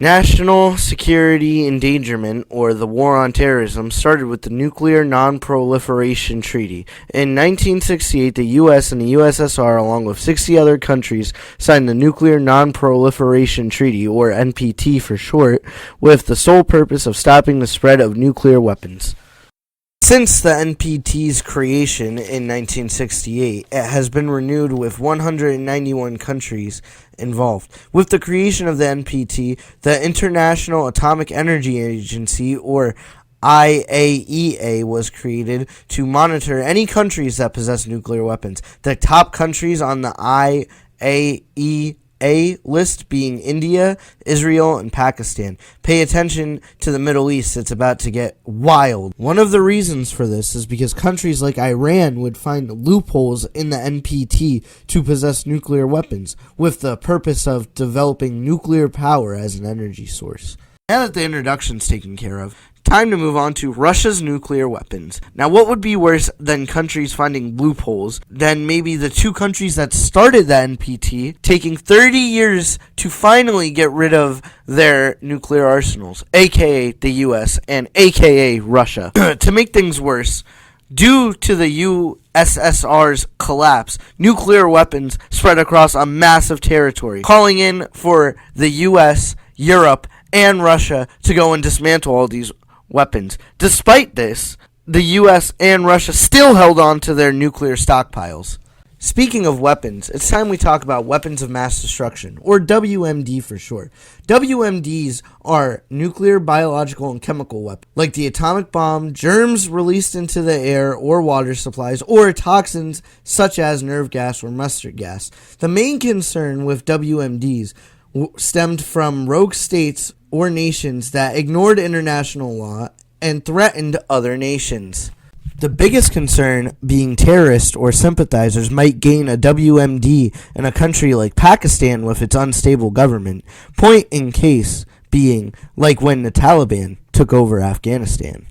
National security endangerment, or the War on Terrorism, started with the Nuclear Non-Proliferation Treaty. In 1968, the U.S. and the USSR, along with 60 other countries, signed the Nuclear Non-Proliferation Treaty, or NPT for short, with the sole purpose of stopping the spread of nuclear weapons. Since the NPT's creation in 1968, it has been renewed with 191 countries involved. With the creation of the NPT, the International Atomic Energy Agency, or IAEA, was created to monitor any countries that possess nuclear weapons. The top countries on the IAEA list being India, Israel, and Pakistan. Pay attention to the Middle East, it's about to get wild. One of the reasons for this is because countries like Iran would find loopholes in the NPT to possess nuclear weapons, with the purpose of developing nuclear power as an energy source. Now that the introduction's taken care of, time to move on to Russia's nuclear weapons. Now, what would be worse than countries finding loopholes than maybe the two countries that started the NPT taking 30 years to finally get rid of their nuclear arsenals, aka the US and aka Russia. To make things worse, due to the USSR's collapse, nuclear weapons spread across a massive territory, calling in for the US, Europe, and Russia to go and dismantle all these weapons. Despite this, the US and Russia still held on to their nuclear stockpiles. Speaking of weapons, it's time we talk about weapons of mass destruction, or WMD for short. WMDs are nuclear, biological, and chemical weapons, like the atomic bomb, germs released into the air or water supplies, or toxins such as nerve gas or mustard gas. The main concern with WMDs stemmed from rogue states or nations that ignored international law and threatened other nations. The biggest concern being terrorists or sympathizers might gain a WMD in a country like Pakistan with its unstable government. Point in case being like when the Taliban took over Afghanistan.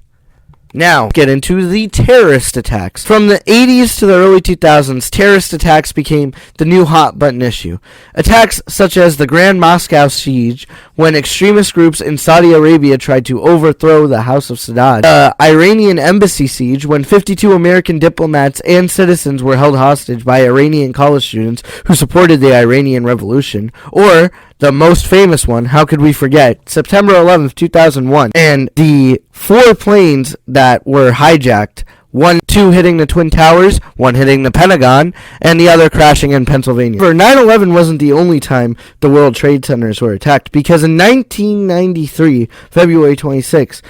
Now, get into the terrorist attacks. From the 80s to the early 2000s, terrorist attacks became the new hot-button issue. Attacks such as the Grand Moscow Siege, when extremist groups in Saudi Arabia tried to overthrow the House of Sadat. The Iranian embassy siege, when 52 American diplomats and citizens were held hostage by Iranian college students who supported the Iranian Revolution. Or the most famous one, how could we forget, September 11th, 2001, and the 4 planes that were hijacked, two hitting the Twin Towers, one hitting the Pentagon, and the other crashing in Pennsylvania. However, 9/11 wasn't the only time the World Trade Centers were attacked, because in 1993, February 26,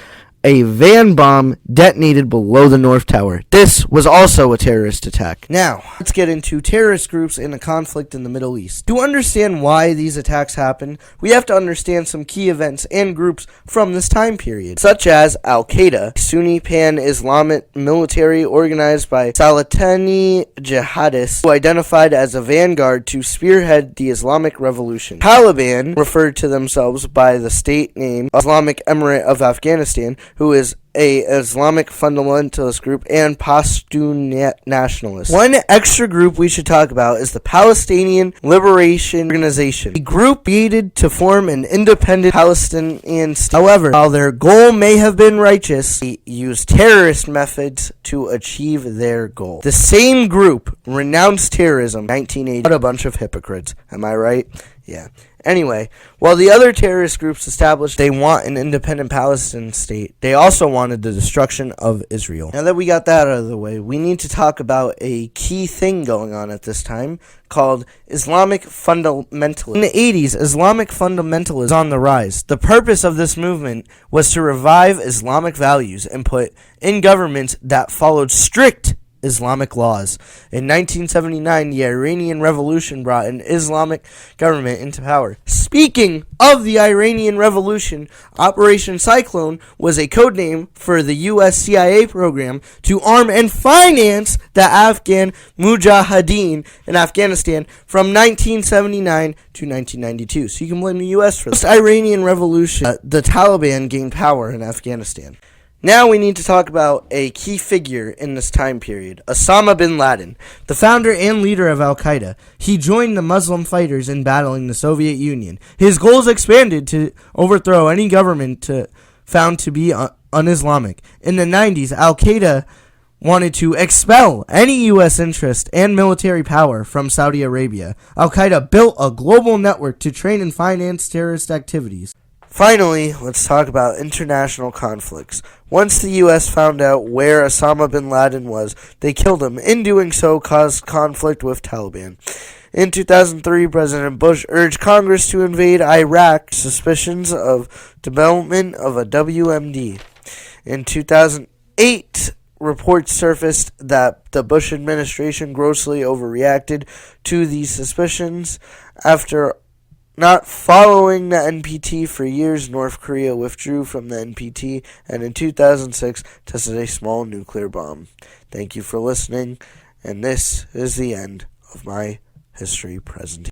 a van bomb detonated below the North Tower. This was also a terrorist attack. Now, let's get into terrorist groups in a conflict in the Middle East. To understand why these attacks happen, we have to understand some key events and groups from this time period, such as Al-Qaeda, a Sunni pan-Islamic military organized by Salatani jihadists who identified as a vanguard to spearhead the Islamic Revolution. Taliban referred to themselves by the state name Islamic Emirate of Afghanistan, who is a Islamic fundamentalist group, and Pashtun nationalists. One extra group we should talk about is the Palestinian Liberation Organization, a group created to form an independent Palestinian state. However, while their goal may have been righteous, they used terrorist methods to achieve their goal. The same group renounced terrorism in 1980. What a bunch of hypocrites, am I right? Yeah. Anyway, while the other terrorist groups established they want an independent Palestinian state, they also wanted the destruction of Israel. Now that we got that out of the way, we need to talk about a key thing going on at this time called Islamic fundamentalism. In the 80s, Islamic fundamentalism was on the rise. The purpose of this movement was to revive Islamic values and put in governments that followed strict Islamic laws. In 1979, the Iranian Revolution brought an Islamic government into power. Speaking of the Iranian Revolution, Operation Cyclone was a codename for the U.S. CIA program to arm and finance the Afghan Mujahideen in Afghanistan from 1979 to 1992. So you can blame the U.S. for this. Post-Iranian Revolution, the Taliban gained power in Afghanistan. Now we need to talk about a key figure in this time period, Osama bin Laden, the founder and leader of Al-Qaeda. He joined the Muslim fighters in battling the Soviet Union. His goals expanded to overthrow any government found to be un-Islamic. In the 90s, Al-Qaeda wanted to expel any U.S. interest and military power from Saudi Arabia. Al-Qaeda built a global network to train and finance terrorist activities. Finally, let's talk about international conflicts. Once the U.S. found out where Osama bin Laden was, they killed him. In doing so, caused conflict with Taliban. In 2003, President Bush urged Congress to invade Iraq, suspicions of development of a WMD. In 2008, reports surfaced that the Bush administration grossly overreacted to these suspicions. After not following the NPT for years, North Korea withdrew from the NPT and in 2006 tested a small nuclear bomb. Thank you for listening, and this is the end of my history presentation.